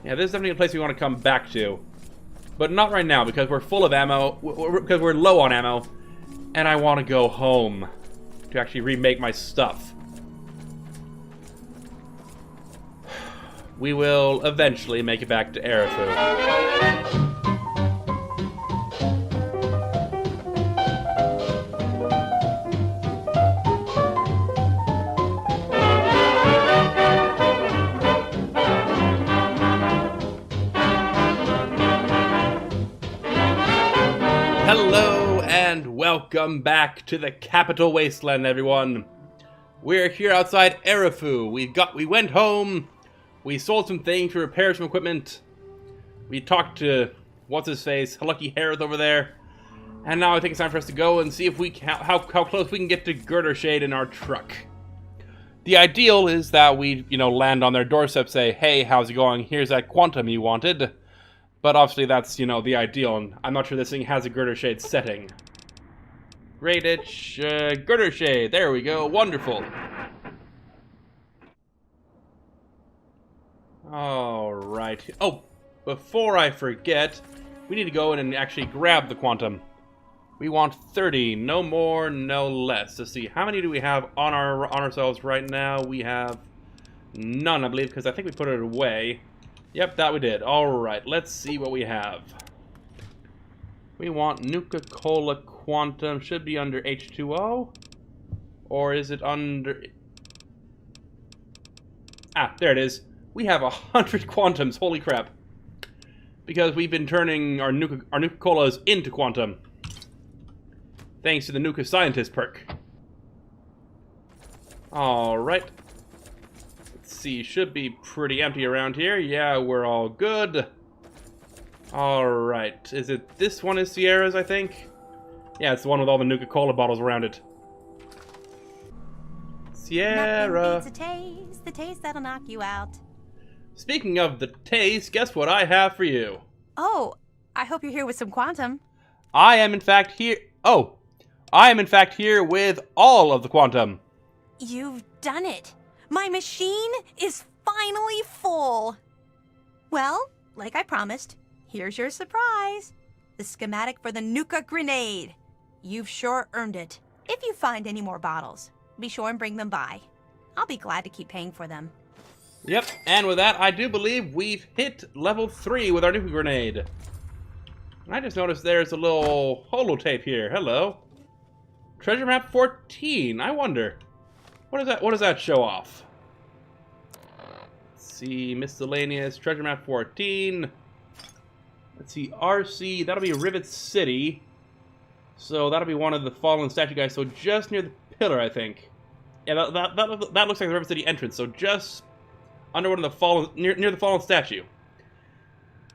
Yeah, this is definitely a place we want to come back to. But not right now, because we're full of ammo, because we're low on ammo, and I want to go home to actually remake my stuff. We will eventually make it back to Arafu. Hello and welcome back to the Capital Wasteland, everyone. We're here outside Arafu. We went home. We sold some things to repair some equipment. We talked to what's his face, Lucky Harris over there, and now I think it's time for us to go and see if we can, how close we can get to Girder Shade in our truck. The ideal is that we land on their doorstep, say, "Hey, how's it going? Here's that quantum you wanted." But obviously that's, the ideal, and I'm not sure this thing has a Girder Shade setting. Great itch, Girder Shade, there we go, wonderful. Alright, oh, before I forget, we need to go in and actually grab the quantum. We want 30, no more, no less. Let's see, how many do we have on ourselves right now? We have none, I believe, because I think we put it away. Yep, that we did. Alright, let's see what we have. We want Nuka-Cola Quantum. Should be under H2O. Or is it under... Ah, there it is. We have 100 Quantums. Holy crap. Because we've been turning our Nuka-Colas into Quantum. Thanks to the Nuka Scientist perk. Alright. See, should be pretty empty around here. Yeah, we're all good. Alright, is it this one is Sierra's, I think? Yeah, it's the one with all the Nuka-Cola bottles around it. Sierra! Nothing beats the taste that'll knock you out. Speaking of the taste, guess what I have for you? Oh, I hope you're here with some quantum. I am in fact here... Oh! I am in fact here with all of the quantum. You've done it! My machine is finally full! Well, like I promised, here's your surprise. The schematic for the Nuka grenade. You've sure earned it. If you find any more bottles, be sure and bring them by. I'll be glad to keep paying for them. Yep, and with that, I do believe we've hit level 3 with our Nuka grenade. And I just noticed there's a little holotape here. Hello. Treasure map 14. I wonder... What does that show off? Let's see, miscellaneous, treasure map 14. Let's see, RC, that'll be Rivet City. So that'll be one of the fallen statue guys, so just near the pillar, I think. Yeah, that looks like the Rivet City entrance, so just under one of the fallen, near the fallen statue.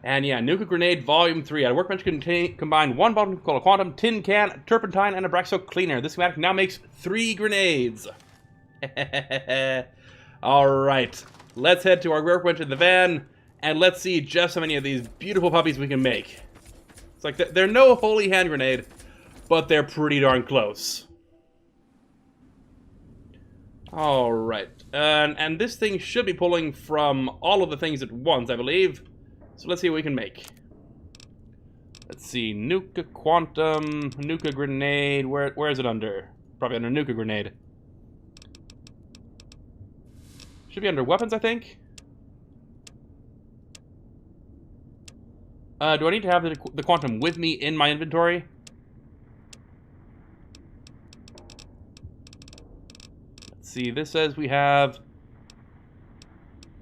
And yeah, Nuka Grenade Volume 3. At a workbench combine one bottle of Nuka-Cola Quantum, tin can, turpentine, and a Braxo cleaner. This schematic now makes 3 grenades. Alright, let's head to our workbench in the van, and let's see just how many of these beautiful puppies we can make. It's like, they're no holy hand grenade, but they're pretty darn close. Alright, and this thing should be pulling from all of the things at once, I believe. So let's see what we can make. Let's see, Nuka Quantum, Nuka Grenade, where is it under? Probably under Nuka Grenade. Should be under weapons, I think. Do I need to have the quantum with me in my inventory? Let's see, this says we have...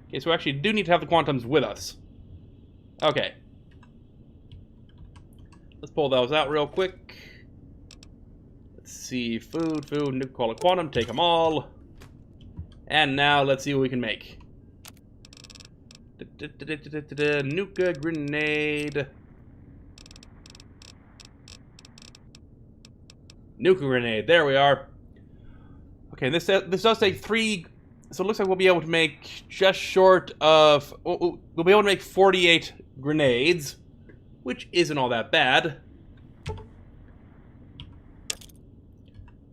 Okay, so we actually do need to have the quantums with us. Okay. Let's pull those out real quick. Let's see, food, Nuka-Cola Quantum, take them all. And now let's see what we can make. Nuka Grenade. Nuka Grenade, there we are. Okay, this does take 3, so it looks like we'll be able to make just short of, we'll be able to make 48 grenades, which isn't all that bad.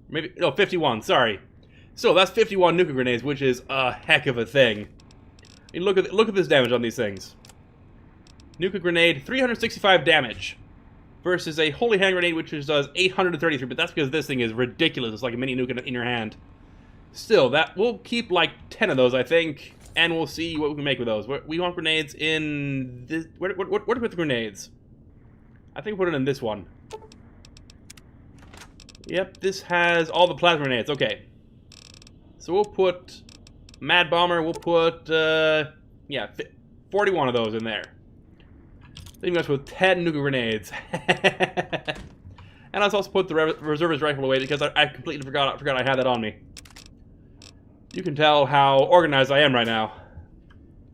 Maybe, no, 51, sorry. So that's 51 Nuka grenades, which is a heck of a thing. I mean, look at this damage on these things. Nuka grenade, 365 damage. Versus a holy hand grenade, which does 833, but that's because this thing is ridiculous. It's like a mini nuke in your hand. Still, we'll keep like 10 of those, I think, and we'll see what we can make with those. We want grenades in this. Where do we put the grenades? I think we put it in this one. Yep, this has all the plasma grenades. Okay. So we'll put Mad Bomber, we'll put, yeah, 41 of those in there. Leaving us with 10 Nuka grenades. And let's also put the reservist rifle away because I completely forgot I had that on me. You can tell how organized I am right now.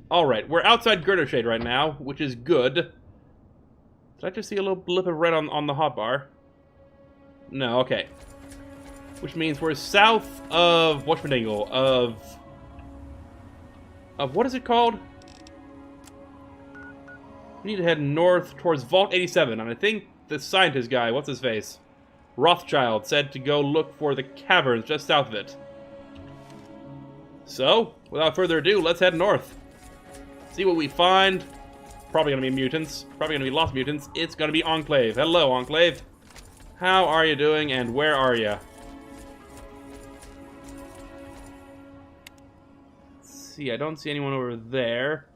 Alright, we're outside Girder Shade right now, which is good. Did I just see a little blip of red on the hotbar? No, okay. Which means we're south of whatchamajingle, of what is it called? We need to head north towards Vault 87, and I think the scientist guy, what's his face? Rothschild said to go look for the caverns just south of it. So, without further ado, let's head north. See what we find. Probably gonna be mutants. Probably gonna be lost mutants. It's gonna be Enclave. Hello, Enclave. How are you doing, and where are you? Let's see, I don't see anyone over there.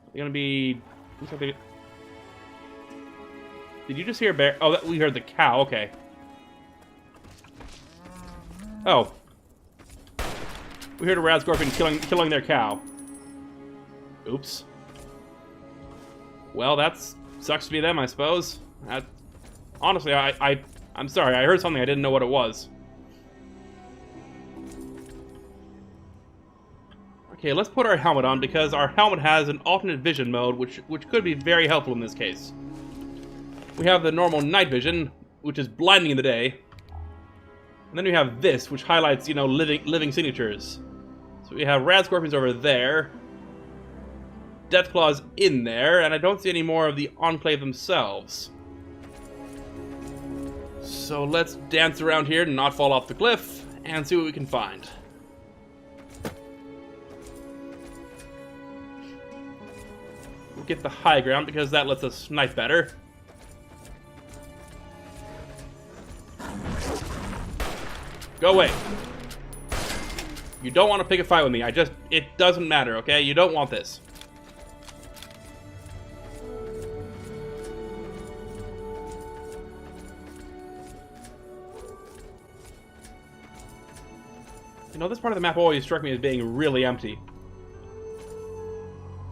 They're gonna be... Did you just hear a bear? Oh, we heard the cow. Okay. Oh. We heard a rad scorpion killing their cow. Oops. Well, that sucks to be them, I suppose. Honestly, I'm sorry. I heard something. I didn't know what it was. Okay, let's put our helmet on because our helmet has an alternate vision mode, which could be very helpful in this case. We have the normal night vision, which is blinding in the day. And then we have this, which highlights, you know, living signatures. So we have rad scorpions over there. Deathclaws in there, and I don't see any more of the Enclave themselves. So let's dance around here and not fall off the cliff, and see what we can find. We'll get the high ground because that lets us snipe better. Go away. You don't want to pick a fight with me. It doesn't matter, okay? You don't want this. You know, this part of the map always struck me as being really empty.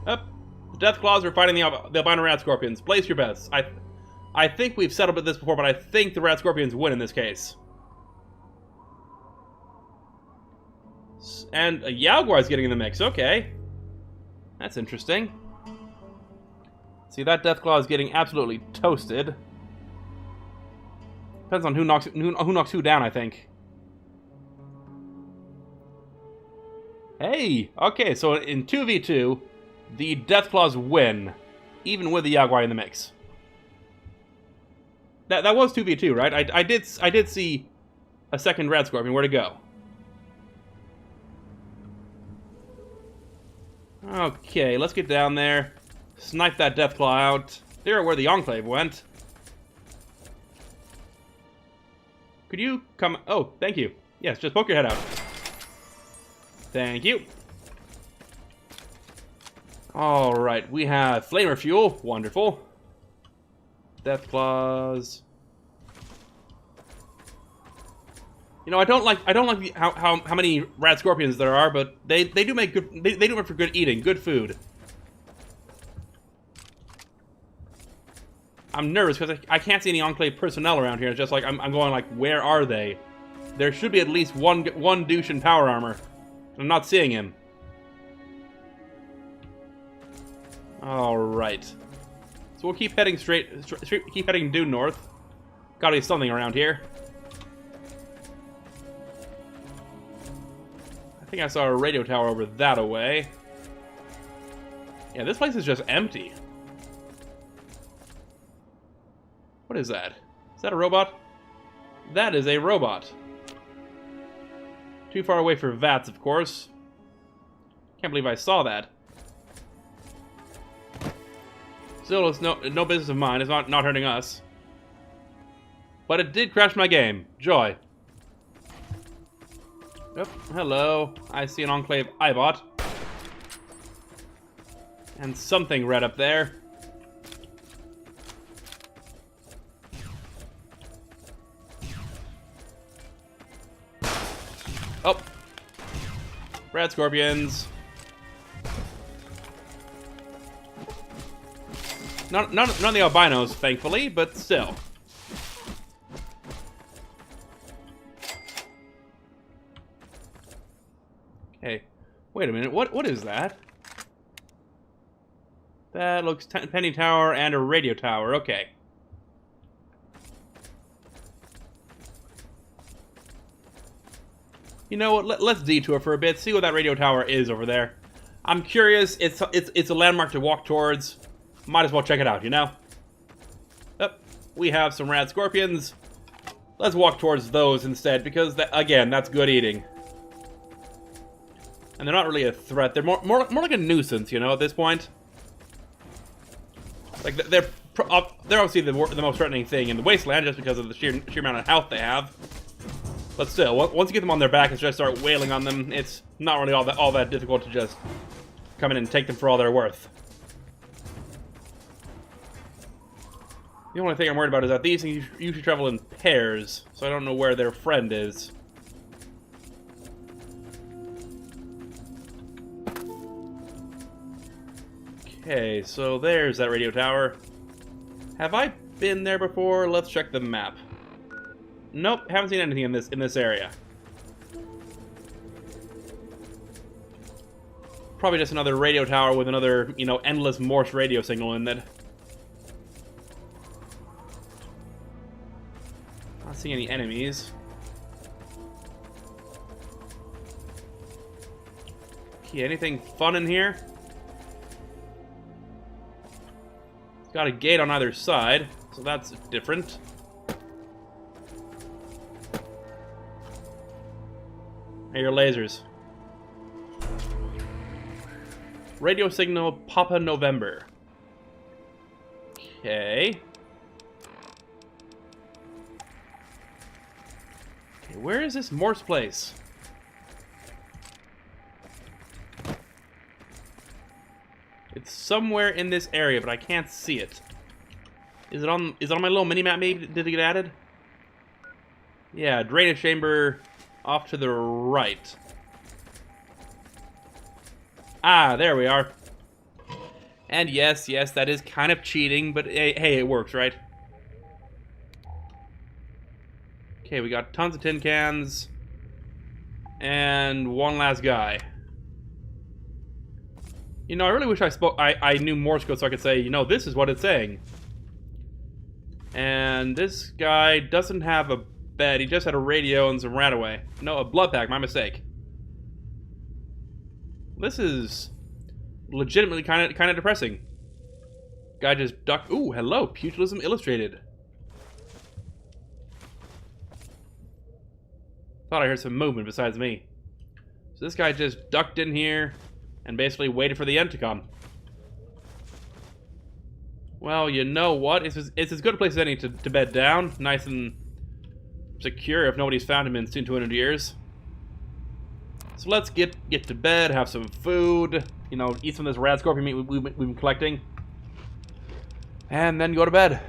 Up. The Deathclaws are fighting the albino rat scorpions. Place your bets. I think we've settled this before, but I think the rat scorpions win in this case. And a Yaguar's getting in the mix. Okay. That's interesting. See, that Deathclaw is getting absolutely toasted. Depends on who knocks who down, I think. Hey! Okay, so in 2v2, the Deathclaws win, even with the Jaguar in the mix. That was 2v2, right? I did see a second Red Scorpion. Where'd it go? Okay, let's get down there. Snipe that Deathclaw out. There where the Enclave went. Could you come... Oh, thank you. Yes, just poke your head out. Thank you. Alright, we have Flamer Fuel. Wonderful. Deathclaws. You know, I don't like how many rat scorpions there are, but they do make good they do make for good eating, good food. I'm nervous because I can't see any Enclave personnel around here. It's just like I'm going like, where are they? There should be at least one douche in power armor. I'm not seeing him. All right. So we'll keep heading keep heading due north. Gotta be something around here. I think I saw a radio tower over that away. Yeah, this place is just empty. What is that? Is that a robot? That is a robot. Too far away for VATS, of course. Can't believe I saw that. Still, it's no business of mine. It's not hurting us. But it did crash my game. Joy. Yep. Hello. I see an Enclave Ibot. And something red up there. Oh. Red scorpions. None of the albinos, thankfully, but still. Okay, wait a minute. What is that? That looks penny tower and a radio tower. Okay. You know what? Let's detour for a bit. See what that radio tower is over there. I'm curious. It's a landmark to walk towards. Might as well check it out, you know? Yep, we have some rad scorpions. Let's walk towards those instead, because, again, that's good eating. And they're not really a threat. They're more like a nuisance, you know, at this point. Like, they're obviously the most threatening thing in the wasteland, just because of the sheer amount of health they have. But still, once you get them on their back and just start wailing on them, it's not really all that difficult to just come in and take them for all they're worth. The only thing I'm worried about is that these things usually travel in pairs, so I don't know where their friend is. Okay, so there's that radio tower. Have I been there before? Let's check the map. Nope, haven't seen anything in this area. Probably just another radio tower with another, you know, endless Morse radio signal in it. Not seeing any enemies. Okay, anything fun in here? It's got a gate on either side, so that's different. Hey, your lasers. Radio signal Papa November. Okay. Okay, where is this Morse place? It's somewhere in this area, but I can't see it. Is it on my little mini-map maybe? Did it get added? Yeah, drainage chamber off to the right. Ah, there we are. And yes, that is kind of cheating, but hey, it works, right? Okay, we got tons of tin cans. And one last guy. You know, I really wish I knew Morse code so I could say, you know, this is what it's saying. And this guy doesn't have a bed. He just had a radio and some rat-away. No, a blood pack. My mistake. This is legitimately kind of depressing. Guy just ducked. Ooh, hello, Pugilism Illustrated. Thought I heard some movement besides me. So this guy just ducked in here and basically waited for the end to come. Well, you know what? It's as good a place as any to bed down. Nice and secure if nobody's found him in 200 years. So let's get to bed, have some food, you know, eat some of this rad scorpion meat we've been collecting, and then go to bed.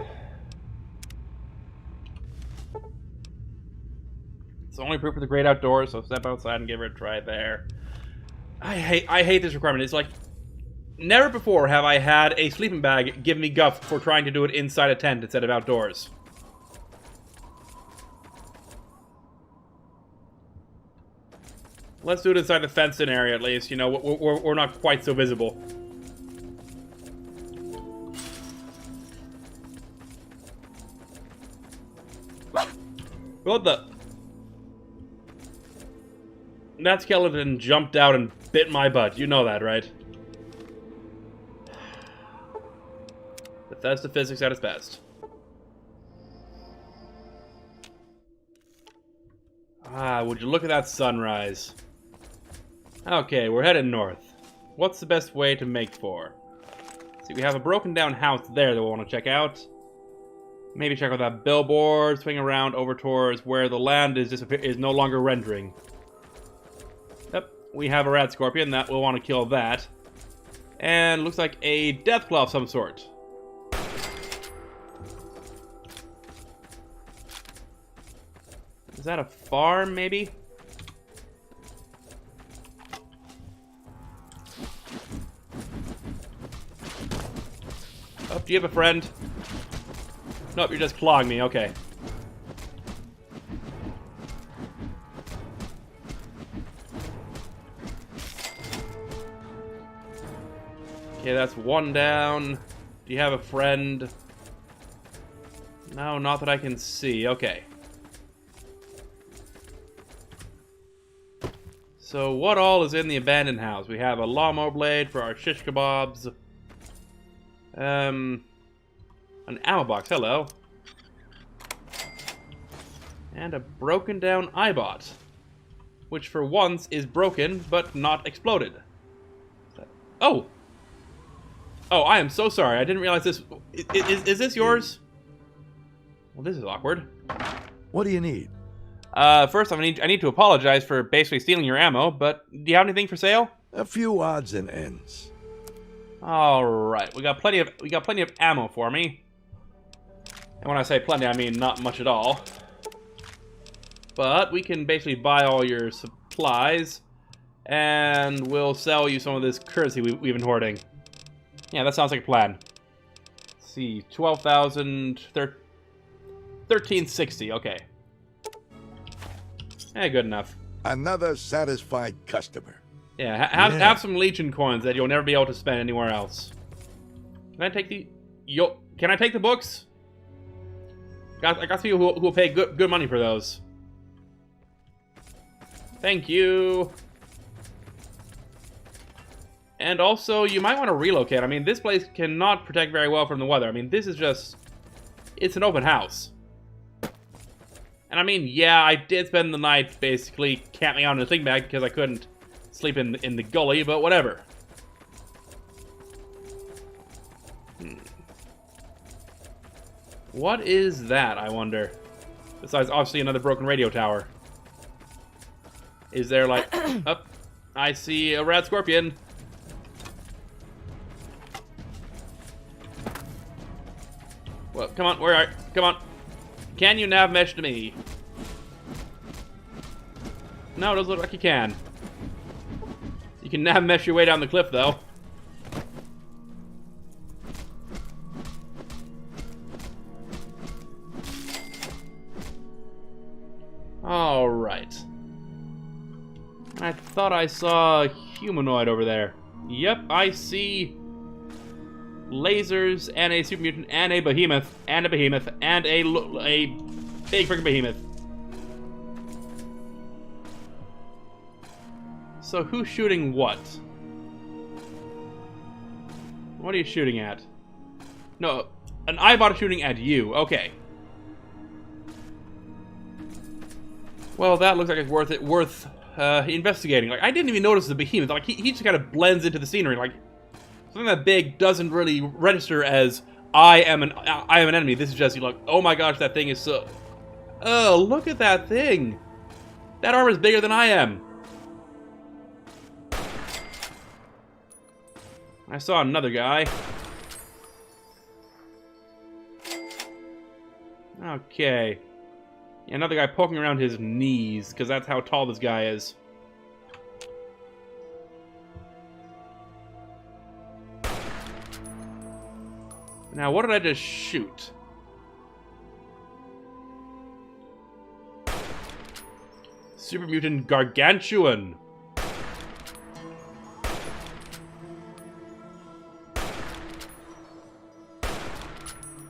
It's only proof of the great outdoors, so step outside and give it a try there. I hate this requirement. It's like, never before have I had a sleeping bag give me guff for trying to do it inside a tent instead of outdoors. Let's do it inside the fenced-in area, at least. You know, we're not quite so visible. What the? That skeleton jumped out and bit my butt. You know that, right? Bethesda physics at its best. Ah, would you look at that sunrise? Okay, we're headed north. What's the best way to make for? See, we have a broken down house there that we'll want to check out. Maybe check out that billboard, swing around over towards where the land is no longer rendering. Yep, we have a rat scorpion that we'll want to kill that. And looks like a death claw of some sort. Is that a farm, maybe? Oh, do you have a friend? Nope, you're just clawing me, okay. Okay, that's one down. Do you have a friend? No, not that I can see. Okay. So what all is in the abandoned house? We have a lawnmower blade for our shish kebabs. An ammo box, hello. And a broken down iBot. Which for once is broken, but not exploded. Oh! Oh, I am so sorry. I didn't realize this. Is this yours? Well, this is awkward. What do you need? First, I need to apologize for basically stealing your ammo, but do you have anything for sale? A few odds and ends. All right, we got plenty of ammo for me. And when I say plenty, I mean not much at all. But we can basically buy all your supplies, and we'll sell you some of this currency we've been hoarding. Yeah, that sounds like a plan. Let's see, 12,000, 1360. Okay. Eh, good enough. Another satisfied customer. Yeah, have some Legion coins that you'll never be able to spend anywhere else. Can I take the... Can I take the books? I got people who will pay good money for those. Thank you. And also, you might want to relocate. I mean, this place cannot protect very well from the weather. I mean, this is just... It's an open house. And I mean, yeah, I did spend the night basically camping out in a thing bag because I couldn't sleep in the gully, but whatever. What is that, I wonder? Besides, obviously, another broken radio tower. Is there like... Oh, I see a rat scorpion. Well, come on, where are you? Come on. Can you nav mesh to me? No, it doesn't look like you can. You can nav mesh your way down the cliff, though. Alright. I thought I saw a humanoid over there. Yep, I see lasers and a super mutant and a behemoth and a behemoth and a big freaking behemoth. So who's shooting what? What are you shooting at? No, an iBot is shooting at you. Okay. Well, that looks like it's worth investigating. Like, I didn't even notice the behemoth. Like, he just kind of blends into the scenery. Like, something that big doesn't really register as I am an enemy. This is just like, oh my gosh, that thing is so... Oh, look at that thing. That armor is bigger than I am. I saw another guy. Okay. Yeah, another guy poking around his knees, because that's how tall this guy is. Now, what did I just shoot? Super Mutant Gargantuan.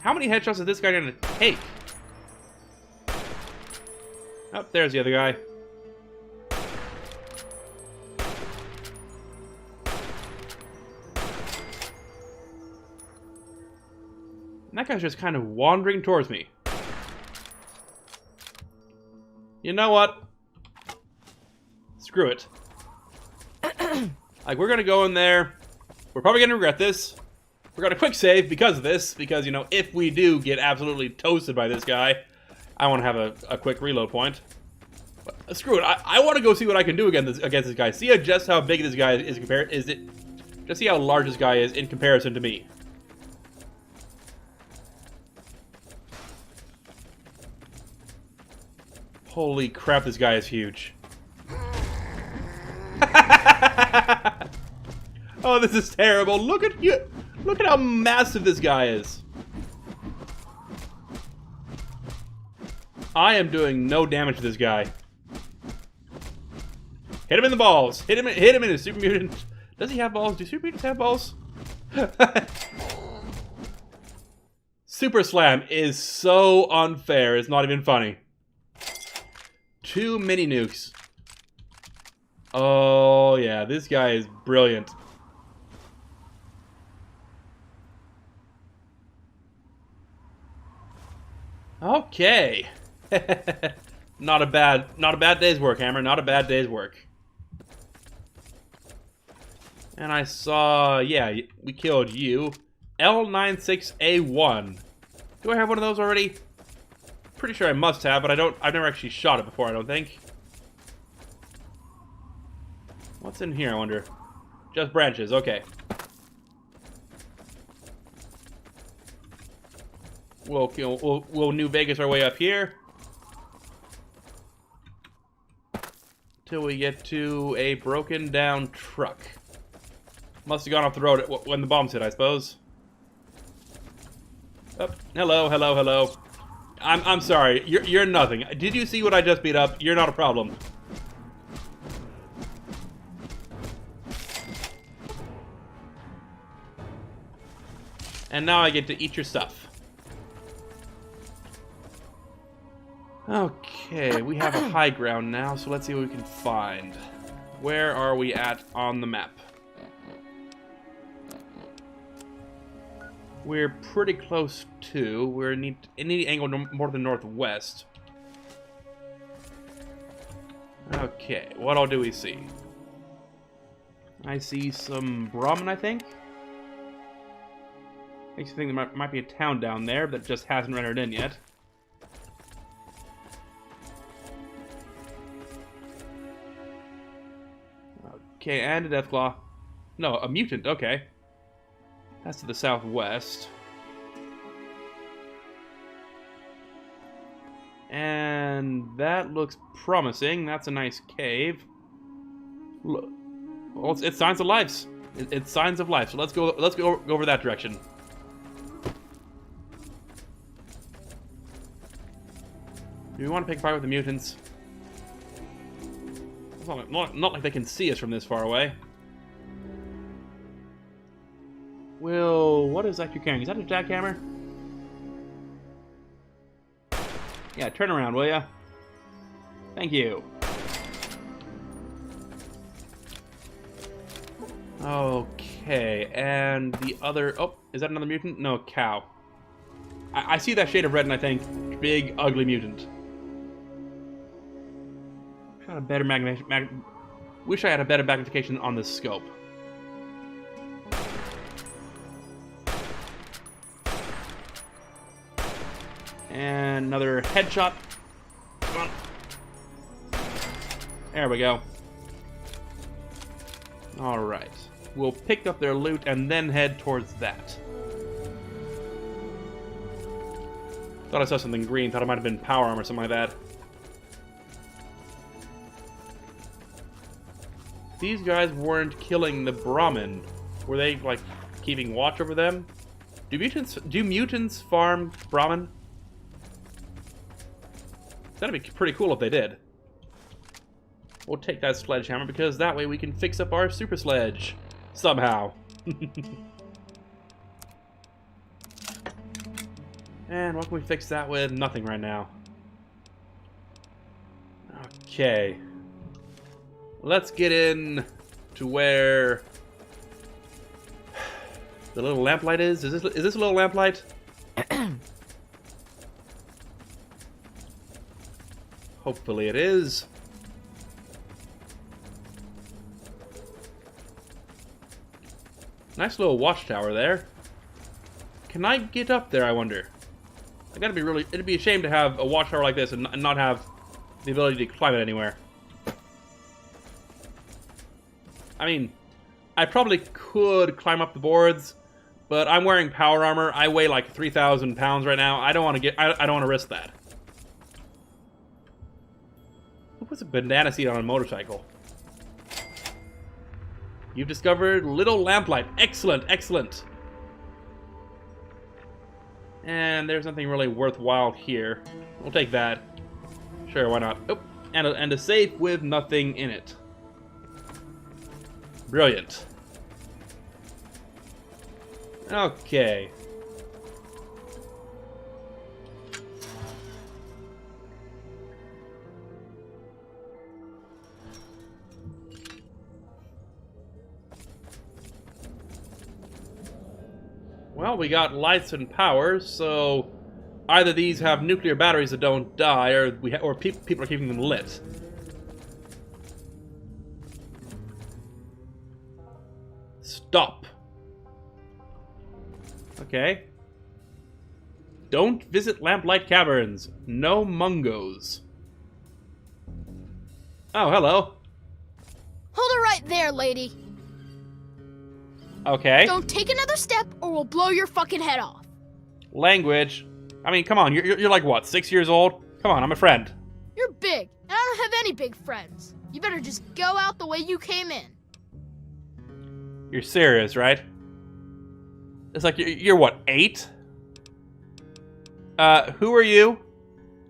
How many headshots is this guy gonna take? Oh, there's the other guy. And that guy's just kind of wandering towards me. You know what? Screw it. Like, we're gonna go in there. We're probably gonna regret this. We're going to quick save because of this, because, you know, if we do get absolutely toasted by this guy, I want to have a quick reload point. But screw it, I want to go see what I can do against this guy. See just how big this guy is compared, just see how large this guy is in comparison to me. Holy crap, this guy is huge. Oh, this is terrible. Look at you. Look at how massive this guy is. I am doing no damage to this guy. Hit him in the balls. Hit him in his super mutant. Does he have balls? Do super mutants have balls? Super Slam is so unfair. It's not even funny. Too many nukes. Oh, yeah. This guy is brilliant. Okay. Not a bad day's work, Hammer. Not a bad day's work. And I saw, yeah, we killed you. L96A1. Do I have one of those already? Pretty sure I must have, but I've never actually shot it before, I don't think. What's in here, I wonder? Just branches, okay. We'll New Vegas our way up here. Till we get to a broken down truck. Must have gone off the road when the bombs hit, I suppose. Oh, hello, hello, hello. I'm sorry. You're nothing. Did you see what I just beat up? You're not a problem. And now I get to eat your stuff. Okay, we have a high ground now, so let's see what we can find. Where are we at on the map? We're pretty close to. We're in the angle more than northwest. Okay, what all do we see? I see some Brahmin, I think. Makes me think there might be a town down there that just hasn't rendered in yet. Okay, and a Deathclaw. No, a mutant, okay. That's to the southwest. And that looks promising. That's a nice cave. Look, well, it's signs of life. It's signs of life. So let's go over that direction. Do we want to pick a fight with the mutants? It's not like they can see us from this far away. Well, what is that you're carrying? Is that a jackhammer? Yeah, turn around, will ya? Thank you. Okay, and the other... Oh, is that another mutant? No, cow. I see that shade of red and I think, big, ugly mutant. Wish I had a better magnification on this scope. And another headshot. Come on. There we go. Alright. We'll pick up their loot and then head towards that. Thought I saw something green. Thought it might have been power armor or something like that. These guys weren't killing the Brahmin. Were they, like, keeping watch over them? Do mutants farm Brahmin? That'd be pretty cool if they did. We'll take that sledgehammer because that way we can fix up our super sledge. Somehow. And what can we fix that with? Nothing right now. Okay. Let's get in to where the Little Lamplight is. Is this a Little Lamplight? Hopefully it is. Nice little watchtower there. Can I get up there, I wonder? I gotta be really... It'd be a shame to have a watchtower like this and not have the ability to climb it anywhere. I mean, I probably could climb up the boards, but I'm wearing power armor. I weigh like 3,000 pounds right now. I don't want to get... I don't want to risk that. Who puts a banana seat on a motorcycle? You've discovered Little Lamplight. Excellent, excellent. And there's nothing really worthwhile here. We'll take that. Sure, why not? Oh, and a safe with nothing in it. Brilliant. Okay. Well, we got lights and power, so either these have nuclear batteries that don't die, or people are keeping them lit. Stop. Okay. Don't visit Lamplight Caverns. No mungos. Oh, hello. Hold it right there, lady. Okay. Don't take another step or we'll blow your fucking head off. Language. I mean, come on. You're like, what, 6 years old? Come on, I'm a friend. You're big, and I don't have any big friends. You better just go out the way you came in. You're serious, right? It's like, you're what, 8? Who are you?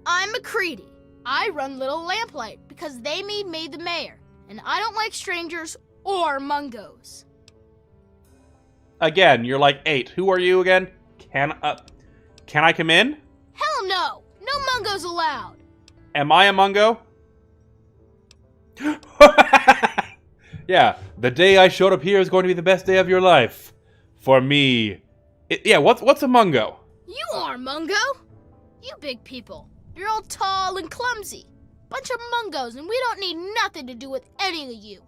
I'm McCready. I run Little Lamplight because they made me the mayor, and I don't like strangers or mungos. Again, you're like 8. Who are you again? Can I come in? Hell no! No mungos allowed! Am I a mungo? Yeah, the day I showed up here is going to be the best day of your life. For me. Yeah, what's a mungo? You are mungo! You big people. You're all tall and clumsy. Bunch of mungos, and we don't need nothing to do with any of you.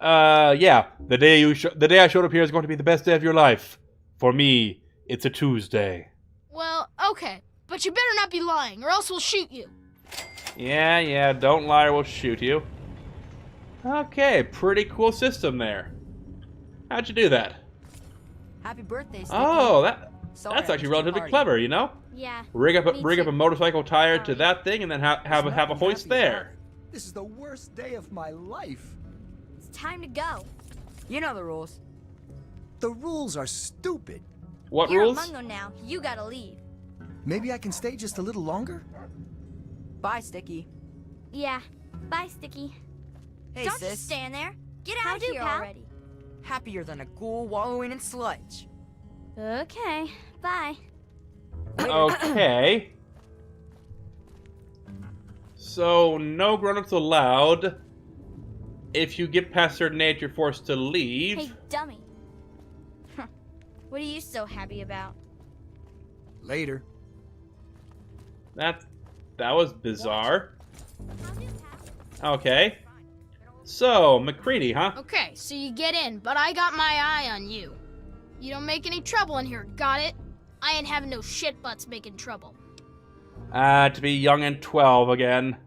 Yeah, the day I showed up here is going to be the best day of your life. For me, it's a Tuesday. Well, okay, but you better not be lying, or else we'll shoot you. Yeah, don't lie or we'll shoot you. Okay, pretty cool system there. How'd you do that? Happy birthday, Sticky. Oh, Sorry, that's I actually missed your relatively party. clever, you know? Yeah. Rig up Me a too. motorcycle tire to Sorry. that thing, and then have a hoist there. This is the worst day of my life. It's time to go. You know the rules. The rules are stupid. What You're rules? a mungo now. You gotta leave. Maybe I can stay just a little longer? Bye, Sticky. Yeah. Bye, Sticky. Hey, Don't sis. just stand there. Get How out of do, here pal? already. Happier than a ghoul wallowing in sludge. Okay. Bye. Okay. So, no grown-ups allowed. If you get past a certain age, you're forced to leave. Hey, dummy. What are you so happy about? Later. That was bizarre. Okay. So, McCready, huh? Okay, so you get in, but I got my eye on you. You don't make any trouble in here, got it? I ain't having no shit butts making trouble. To be young and 12 again.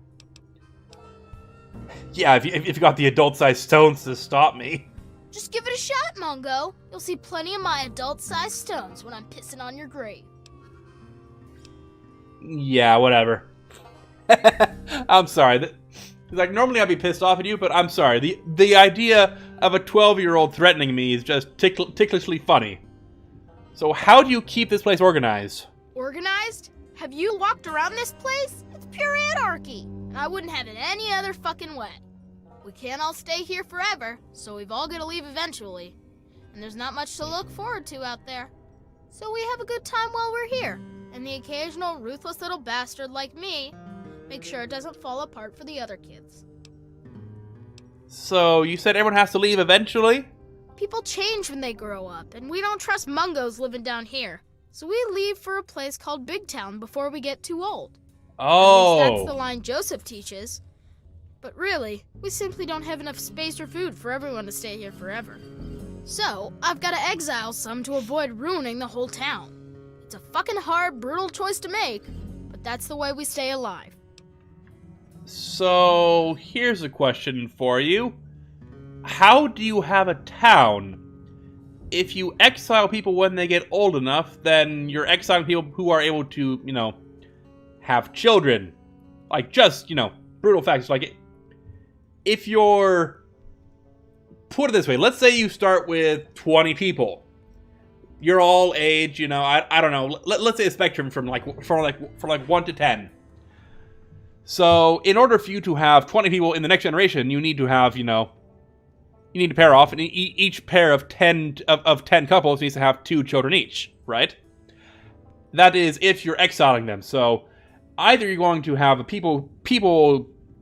Yeah, if you got the adult-sized stones to stop me. Just give it a shot, Mongo. You'll see plenty of my adult-sized stones when I'm pissing on your grave. Yeah, whatever. I'm sorry. Like, normally I'd be pissed off at you, but I'm sorry. The idea of a 12-year-old threatening me is just ticklishly funny. So how do you keep this place organized? Organized? Have you walked around this place? It's pure anarchy. And I wouldn't have it any other fucking way. We can't all stay here forever, so we've all got to leave eventually. And there's not much to look forward to out there. So we have a good time while we're here. And the occasional ruthless little bastard like me make sure it doesn't fall apart for the other kids. So you said everyone has to leave eventually? People change when they grow up, and we don't trust mungos living down here. So we leave for a place called Big Town before we get too old. Oh. At least that's the line Joseph teaches. But really, we simply don't have enough space or food for everyone to stay here forever. So, I've got to exile some to avoid ruining the whole town. It's a fucking hard, brutal choice to make, but that's the way we stay alive. So, here's a question for you. How do you have a town? If you exile people when they get old enough, then you're exiling people who are able to, you know, have children. Like, just, you know, brutal facts. Like, if you're... Put it this way, let's say you start with 20 people. You're all age, you know, I don't know, let's say a spectrum from like 1 to 10. So, in order for you to have 20 people in the next generation, you need to have, you know, you need to pair off, and each pair of 10 couples needs to have 2 children each, right? That is if you're exiling them. So, either you're going to have people,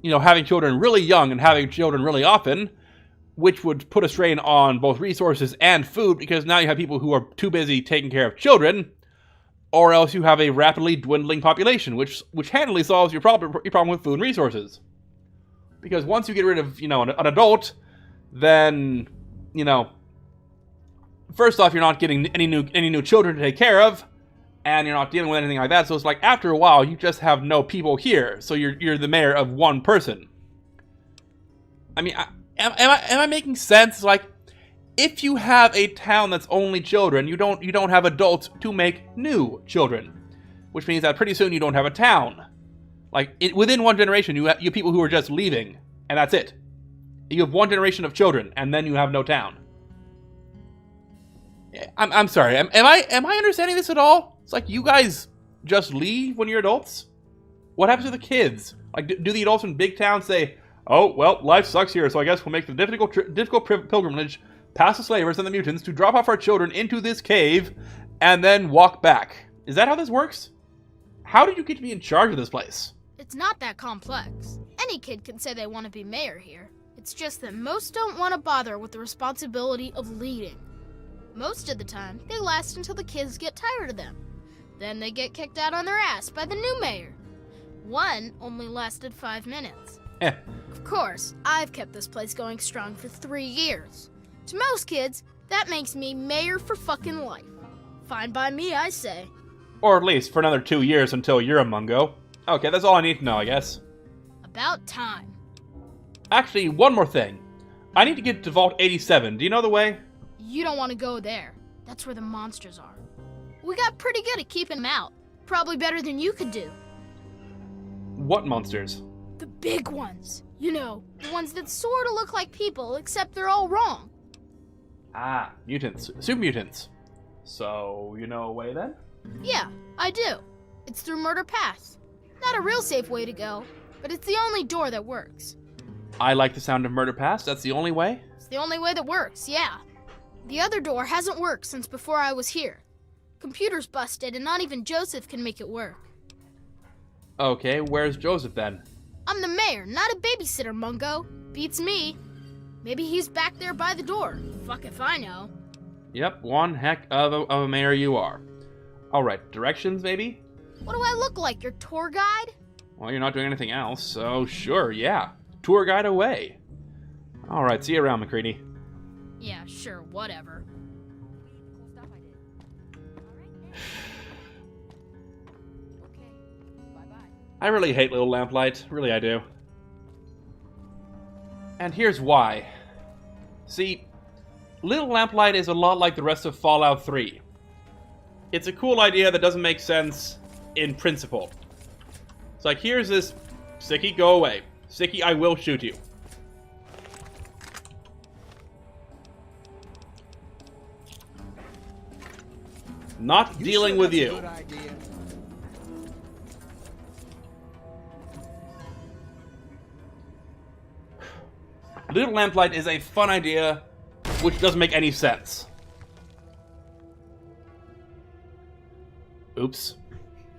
you know, having children really young and having children really often, which would put a strain on both resources and food, because now you have people who are too busy taking care of children, or else you have a rapidly dwindling population, which handily solves your problem with food and resources. Because once you get rid of, you know, an adult, then, you know, first off, you're not getting any new children to take care of, and you're not dealing with anything like that. So it's like, after a while, you just have no people here. So you're the mayor of one person. I mean, am I making sense? Like, if you have a town that's only children, you don't have adults to make new children, which means that pretty soon you don't have a town. Like, within one generation, you have people who are just leaving, and that's it. You have one generation of children, and then you have no town. I'm sorry. Am I understanding this at all? It's like you guys just leave when you're adults. What happens to the kids? Like, do the adults in big towns say, "Oh, well, life sucks here, so I guess we'll make the difficult pilgrimage past the slavers and the mutants to drop off our children into this cave and then walk back"? Is that how this works? How did you get to be in charge of this place? It's not that complex. Any kid can say they want to be mayor here. It's just that most don't want to bother with the responsibility of leading. Most of the time, they last until the kids get tired of them. Then they get kicked out on their ass by the new mayor. One only lasted 5 minutes. Of course, I've kept this place going strong for 3 years. To most kids, that makes me mayor for fucking life. Fine by me, I say. Or at least for another 2 years until you're a Mungo. Okay, that's all I need to know, I guess. About time. Actually, one more thing. I need to get to Vault 87. Do you know the way? You don't want to go there. That's where the monsters are. We got pretty good at keeping them out. Probably better than you could do. What monsters? The big ones. You know, the ones that sort of look like people, except they're all wrong. Ah, mutants. Super mutants. So, you know a way then? Yeah, I do. It's through Murder Pass. Not a real safe way to go, but it's the only door that works. I like the sound of Murder Pass. That's the only way? It's the only way that works, yeah. The other door hasn't worked since before I was here. Computer's busted and not even Joseph can make it work. Okay, where's Joseph then? I'm the mayor, not a babysitter, Mungo. Beats me. Maybe he's back there by the door. Fuck if I know. Yep, one heck of a mayor you are. Alright, directions maybe? What do I look like, your tour guide? Well, you're not doing anything else, so sure, yeah. Tour guide away. Alright, see you around, McCready. Yeah, sure, whatever. Cool stuff I did. Alright. Okay. Bye-bye. I really hate Little Lamplight. Really, I do. And here's why. See, Little Lamplight is a lot like the rest of Fallout 3. It's a cool idea that doesn't make sense in principle. It's like, here's this... Sticky, go away. Sticky, I will shoot you. Not dealing with you. Good idea. Little Lamplight is a fun idea, which doesn't make any sense. Oops.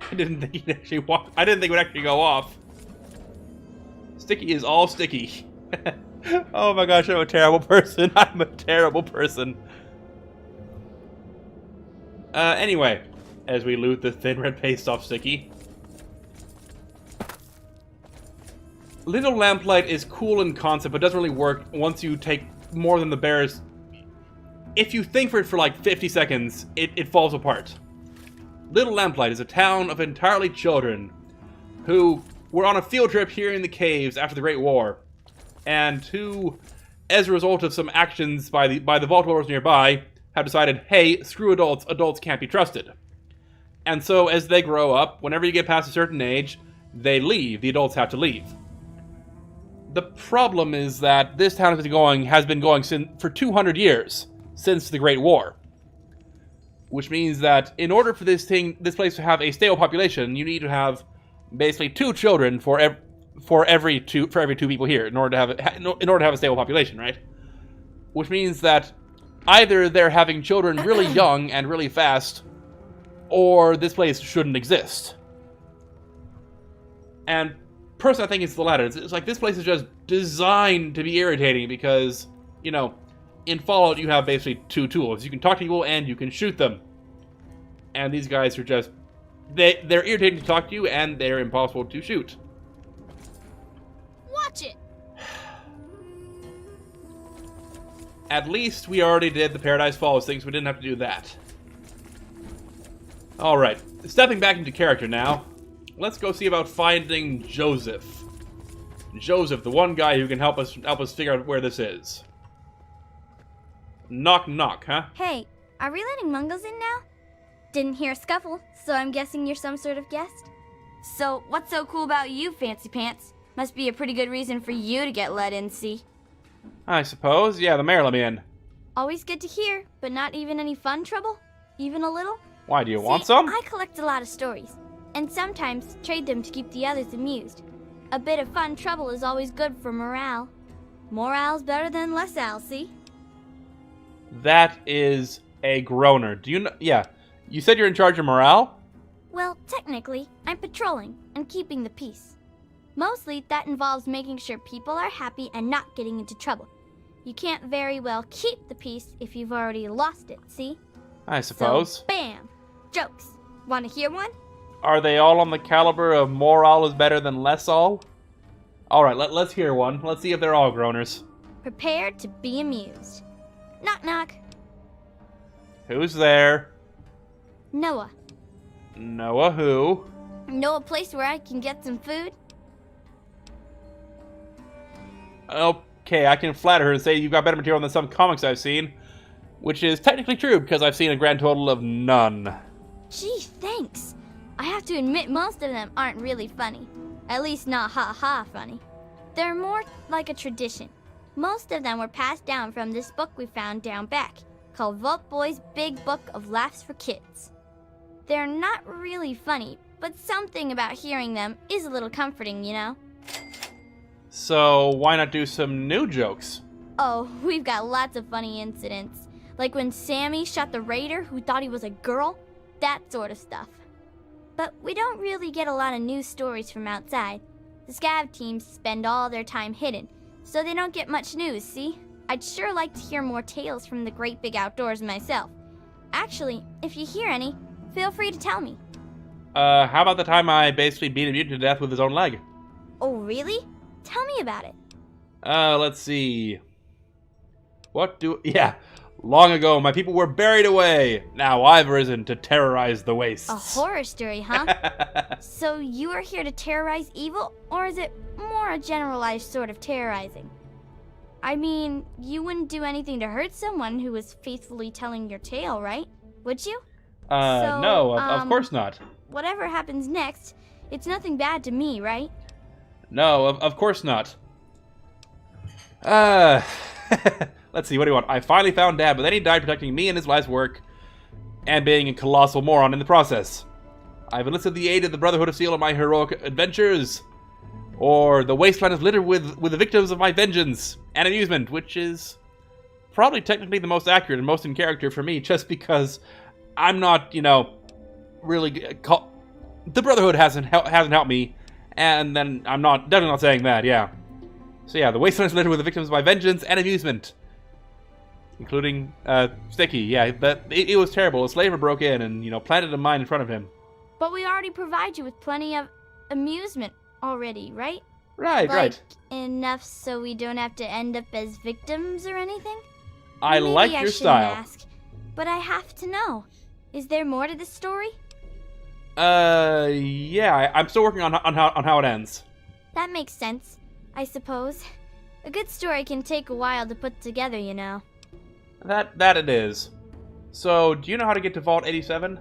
I didn't think he'd actually walk. I didn't think it would actually go off. Sticky is all sticky. Oh my gosh, I'm a terrible person. I'm a terrible person. Anyway, as we loot the thin red paste off Sticky. Little Lamplight is cool in concept, but doesn't really work once you take more than the barest if you think for it for like 50 seconds, it falls apart. Little Lamplight is a town of entirely children who were on a field trip here in the caves after the Great War, and who, as a result of some actions by the vault dwellers nearby, have decided, hey, screw adults, adults can't be trusted. And so as they grow up, whenever you get past a certain age, they leave. The adults have to leave. The problem is that this town has been going for 200 years, since the Great War. Which means that in order for this place to have a stable population, you need to have basically 2 children for every two people here in order to have a stable population, right? Which means that either they're having children really young and really fast, or this place shouldn't exist. And personally, I think it's the latter. It's like this place is just designed to be irritating because, you know, in Fallout you have basically 2 tools. You can talk to people and you can shoot them. And these guys are just... They're irritating to talk to you and they're impossible to shoot. Watch it! At least we already did the Paradise Falls thing, so we didn't have to do that. Alright, stepping back into character now, let's go see about finding Joseph. Joseph, the one guy who can help us figure out where this is. Knock knock, huh? Hey, are we letting Mungos in now? Didn't hear a scuffle, so I'm guessing you're some sort of guest? So, what's so cool about you, Fancy Pants? Must be a pretty good reason for you to get let in, see? I suppose. Yeah, the mayor let me in. Always good to hear, but not even any fun trouble? Even a little? Why, do you See, want some? I collect a lot of stories, and sometimes trade them to keep the others amused. A bit of fun trouble is always good for morale. Morale's better than less al, see? That is a groaner. Do you know? Yeah. You said you're in charge of morale? Well, technically, I'm patrolling and keeping the peace. Mostly, that involves making sure people are happy and not getting into trouble. You can't very well keep the peace if you've already lost it, see? I suppose. So, bam! Jokes. Want to hear one? Are they all on the caliber of morale is better than less all? Alright, let's hear one. Let's see if they're all groaners. Prepare to be amused. Knock knock. Who's there? Noah. Noah who? Know a place where I can get some food? Okay, I can flatter her and say you've got better material than some comics I've seen. Which is technically true, because I've seen a grand total of none. Gee, thanks. I have to admit most of them aren't really funny. At least not ha-ha funny. They're more like a tradition. Most of them were passed down from this book we found down back, called Vault Boy's Big Book of Laughs for Kids. They're not really funny, but something about hearing them is a little comforting, you know? So, why not do some new jokes? Oh, we've got lots of funny incidents. Like when Sammy shot the raider who thought he was a girl. That sort of stuff. But we don't really get a lot of news stories from outside. The scav teams spend all their time hidden, so they don't get much news, see? I'd sure like to hear more tales from the great big outdoors myself. Actually, if you hear any, feel free to tell me. How about the time I basically beat a mutant to death with his own leg? Oh, really? Tell me about it. Let's see. Yeah. Long ago, my people were buried away. Now I've risen to terrorize the wastes. A horror story, huh? So you are here to terrorize evil, or is it more a generalized sort of terrorizing? I mean, you wouldn't do anything to hurt someone who was faithfully telling your tale, right? Would you? No, of course not. Whatever happens next, it's nothing bad to me, right? No, of course not. Let's see, what do you want? I finally found Dad, but then he died protecting me and his life's work, and being a colossal moron in the process. I've enlisted the aid of the Brotherhood of Steel in my heroic adventures. Or the wasteland is littered with the victims of my vengeance and amusement, which is probably technically the most accurate and most in character for me, just because I'm not, really... The Brotherhood hasn't helped me, and then I'm definitely not saying that, yeah. So yeah, the wasteland is littered with the victims of my vengeance and amusement. Including, Sticky, yeah, it was terrible. A slaver broke in and, planted a mine in front of him. But we already provide you with plenty of amusement already, right? Right, like, right. Enough so we don't have to end up as victims or anything? I Maybe like I your shouldn't style. ask, but I have to know. Is there more to this story? Yeah, I'm still working on how it ends. That makes sense, I suppose. A good story can take a while to put together, you know. That it is. So, do you know how to get to Vault 87?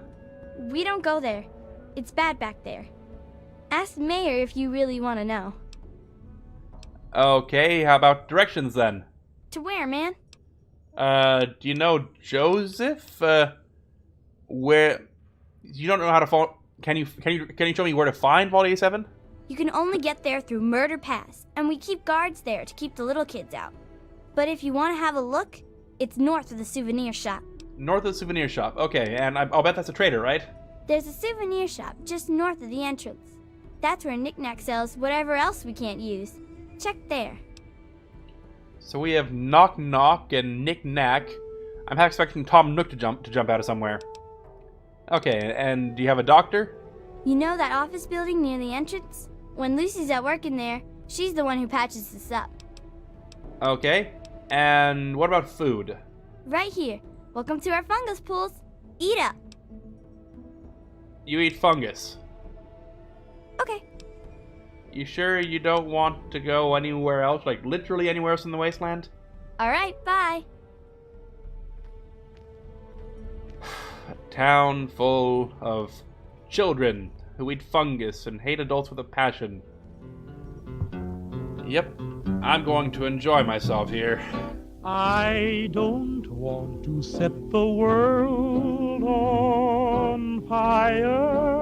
We don't go there. It's bad back there. Ask Mayor if you really want to know. Okay, how about directions then? To where, man? Do you know Joseph? Where? You don't know how to fall? Can you show me where to find Vault 87? You can only get there through Murder Pass, and we keep guards there to keep the little kids out. But if you want to have a look, it's north of the souvenir shop. North of the souvenir shop. Okay, and I'll bet that's a trader, right? There's a souvenir shop just north of the entrance. That's where Knick-Knack sells whatever else we can't use. Check there. So we have Knock Knock and Knick Knack. I'm half expecting Tom Nook to jump out of somewhere. Okay, and do you have a doctor? You know that office building near the entrance? When Lucy's at work in there, she's the one who patches this up. Okay, and what about food? Right here. Welcome to our fungus pools. Eat up. You eat fungus. Okay. You sure you don't want to go anywhere else? Like literally anywhere else in the wasteland? All right, bye. A town full of children who eat fungus and hate adults with a passion. Yep, I'm going to enjoy myself here. I don't want to set the world on fire.